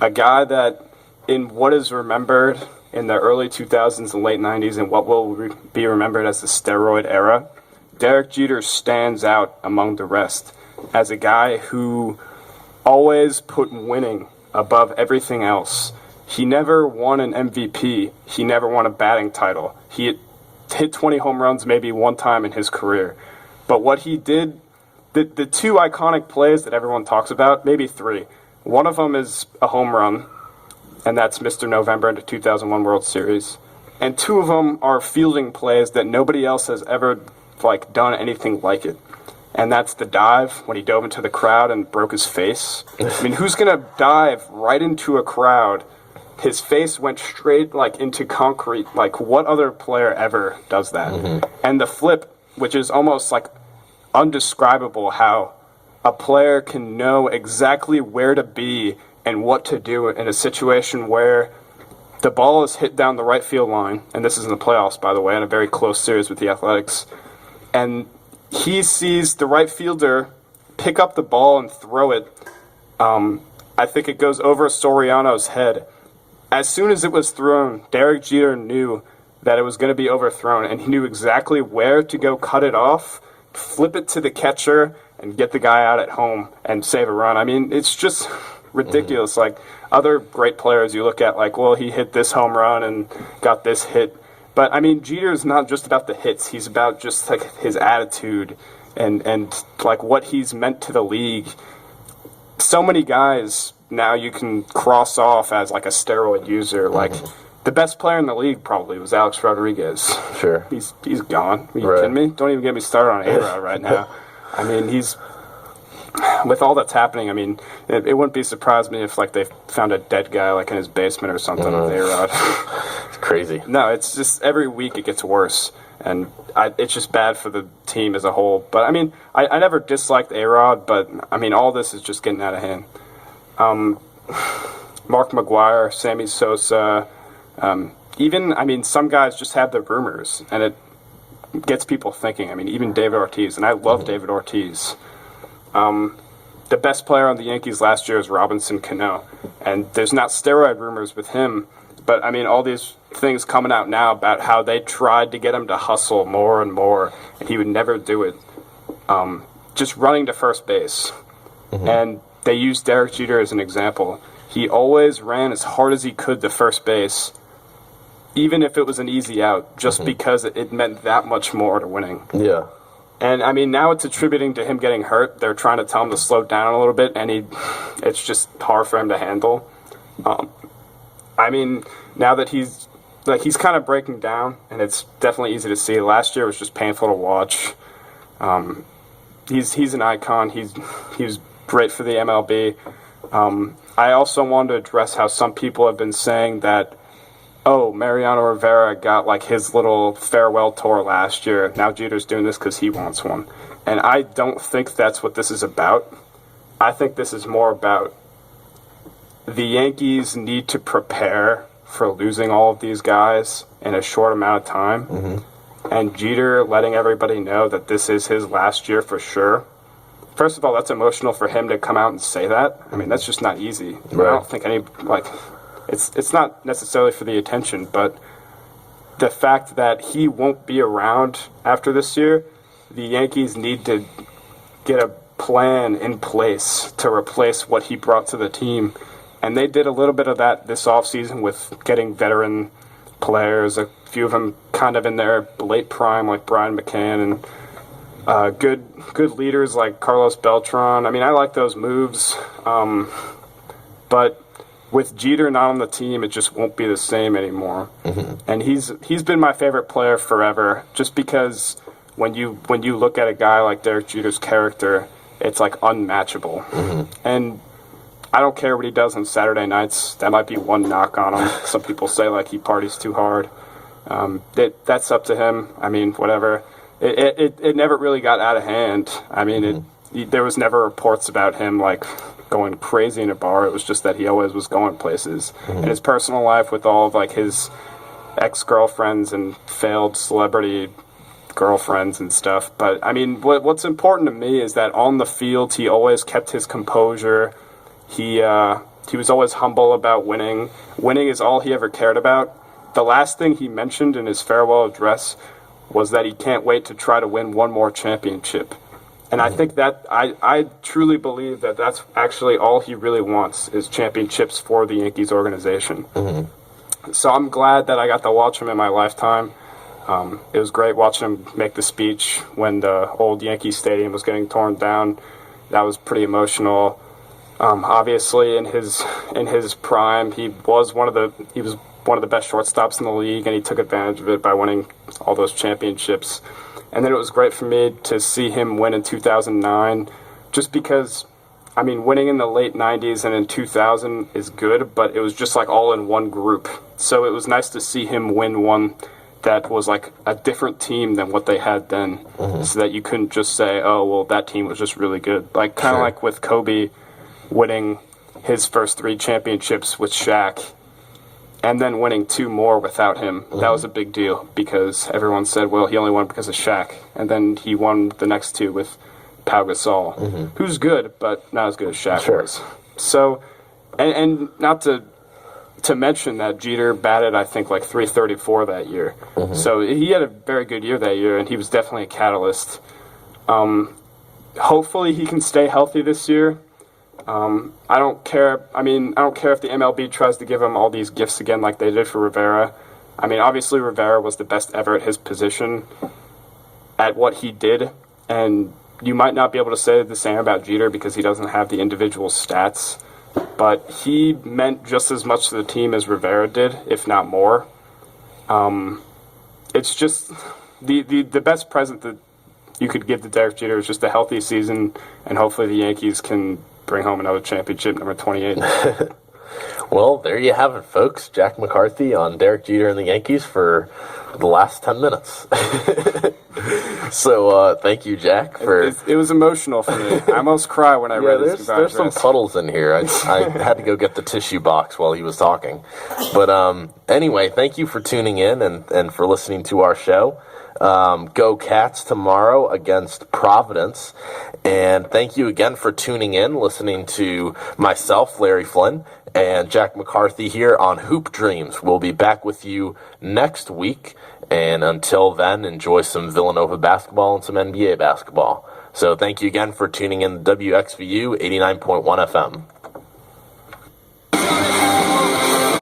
a guy that in what is remembered in the early 2000s and late 90s and what will be remembered as the steroid era, Derek Jeter stands out among the rest as a guy who always put winning above everything else. He never won an MVP. He never won a batting title. He hit 20 home runs maybe one time in his career. But what he did, the two iconic plays that everyone talks about, maybe three. One of them is a home run, and that's Mr. November in the 2001 World Series. And two of them are fielding plays that nobody else has ever done anything like it. And that's the dive when he dove into the crowd and broke his face. I mean, who's going to dive right into a crowd? His face went straight into concrete. What other player ever does that? Mm-hmm. And the flip, which is almost undescribable, how a player can know exactly where to be and what to do in a situation where the ball is hit down the right field line, and this is in the playoffs, by the way, in a very close series with the Athletics, and he sees the right fielder pick up the ball and throw it. I think it goes over Soriano's head. As soon as it was thrown, Derek Jeter knew that it was going to be overthrown, and he knew exactly where to go cut it off, flip it to the catcher, and get the guy out at home and save a run. I mean, it's just ridiculous. Mm-hmm. Other great players you look at, he hit this home run and got this hit. But, I mean, Jeter's not just about the hits. He's about just, his attitude and what he's meant to the league. So many guys now you can cross off as, a steroid user. The best player in the league probably was Alex Rodriguez. Sure. He's gone. Are you kidding me? Don't even get me started on A-Rod right now. I mean, he's... With all that's happening, I mean, it wouldn't be surprised me if they found a dead guy in his basement or something with A-Rod. It's crazy. No, it's just every week it gets worse, and it's just bad for the team as a whole. But I mean, I never disliked A-Rod, but I mean, all this is just getting out of hand. Mark McGwire, Sammy Sosa, even some guys just have the rumors, and it gets people thinking. I mean, even David Ortiz, and I love David Ortiz. The best player on the Yankees last year is Robinson Cano, and there's not steroid rumors with him, but I mean all these things coming out now about how they tried to get him to hustle more and more, and he would never do it. Just running to first base, and they used Derek Jeter as an example. He always ran as hard as he could to first base, even if it was an easy out, just because it meant that much more to winning. Yeah. And, I mean, now it's attributing to him getting hurt. They're trying to tell him to slow down a little bit, and it's just hard for him to handle. I mean, now that he's kind of breaking down, and it's definitely easy to see. Last year was just painful to watch. He's an icon. He was great for the MLB. I also wanted to address how some people have been saying that, Mariano Rivera got his little farewell tour last year. Now Jeter's doing this because he wants one. And I don't think that's what this is about. I think this is more about the Yankees need to prepare for losing all of these guys in a short amount of time. And Jeter letting everybody know that this is his last year for sure. First of all, that's emotional for him to come out and say that. I mean, that's just not easy. Right. I don't think It's not necessarily for the attention, but the fact that he won't be around after this year, the Yankees need to get a plan in place to replace what he brought to the team. And they did a little bit of that this offseason with getting veteran players, a few of them kind of in their late prime, like Brian McCann, and good leaders like Carlos Beltran. I mean, I like those moves, but with Jeter not on the team, it just won't be the same anymore. And he's been my favorite player forever, just because when you look at a guy like Derek Jeter's character, it's unmatchable. And I don't care what he does on Saturday nights. That might be one knock on him. Some people say he parties too hard. That's up to him. I mean, whatever. It never really got out of hand. I mean, there was never reports about him going crazy in a bar. It was just that he always was going places. In his personal life with all of his ex-girlfriends and failed celebrity girlfriends and stuff. But I mean, what's important to me is that on the field he always kept his composure. He He was always humble about winning. Winning is all he ever cared about. The last thing he mentioned in his farewell address was that he can't wait to try to win one more championship. And I think that I truly believe that that's actually all he really wants is championships for the Yankees organization. So I'm glad that I got to watch him in my lifetime. It was great watching him make the speech when the old Yankee Stadium was getting torn down. That was pretty emotional. Obviously, in his prime, he was one of the best shortstops in the league, and he took advantage of it by winning all those championships. And then it was great for me to see him win in 2009, just because, I mean, winning in the late 90s and in 2000 is good, but it was just like all in one group. So it was nice to see him win one that was like a different team than what they had then, so that you couldn't just say, oh, well, that team was just really good. Like kind of like with Kobe winning his first 3 championships with Shaq, and then winning 2 more without him. That was a big deal because everyone said, well, he only won because of Shaq. And then he won the next 2 with Pau Gasol, who's good, but not as good as Shaq was. So, and not to mention that Jeter batted, I think, like .334 that year. So he had a very good year that year, and he was definitely a catalyst. Hopefully he can stay healthy this year. I don't care. I mean, I don't care if the MLB tries to give him all these gifts again like they did for Rivera. I mean, obviously Rivera was the best ever at his position at what he did, and you might not be able to say the same about Jeter because he doesn't have the individual stats, but he meant just as much to the team as Rivera did, if not more. It's just the best present that you could give to Derek Jeter is just a healthy season, and hopefully the Yankees can bring home another championship, number 28. Well, there you have it, folks. Jack McCarthy on Derek Jeter and the Yankees for the last 10 minutes. So, thank you, Jack. It was emotional for me. I almost cry when I read his goodbye there's address. some puddles in here. I had to go get the tissue box while he was talking. But anyway, thank you for tuning in and for listening to our show. Go Cats tomorrow against Providence. And thank you again for tuning in, listening to myself, Larry Flynn, and Jack McCarthy here on Hoop Dreams. We'll be back with you next week. And until then, enjoy some Villanova basketball and some NBA basketball. So thank you again for tuning in to WXVU 89.1 FM.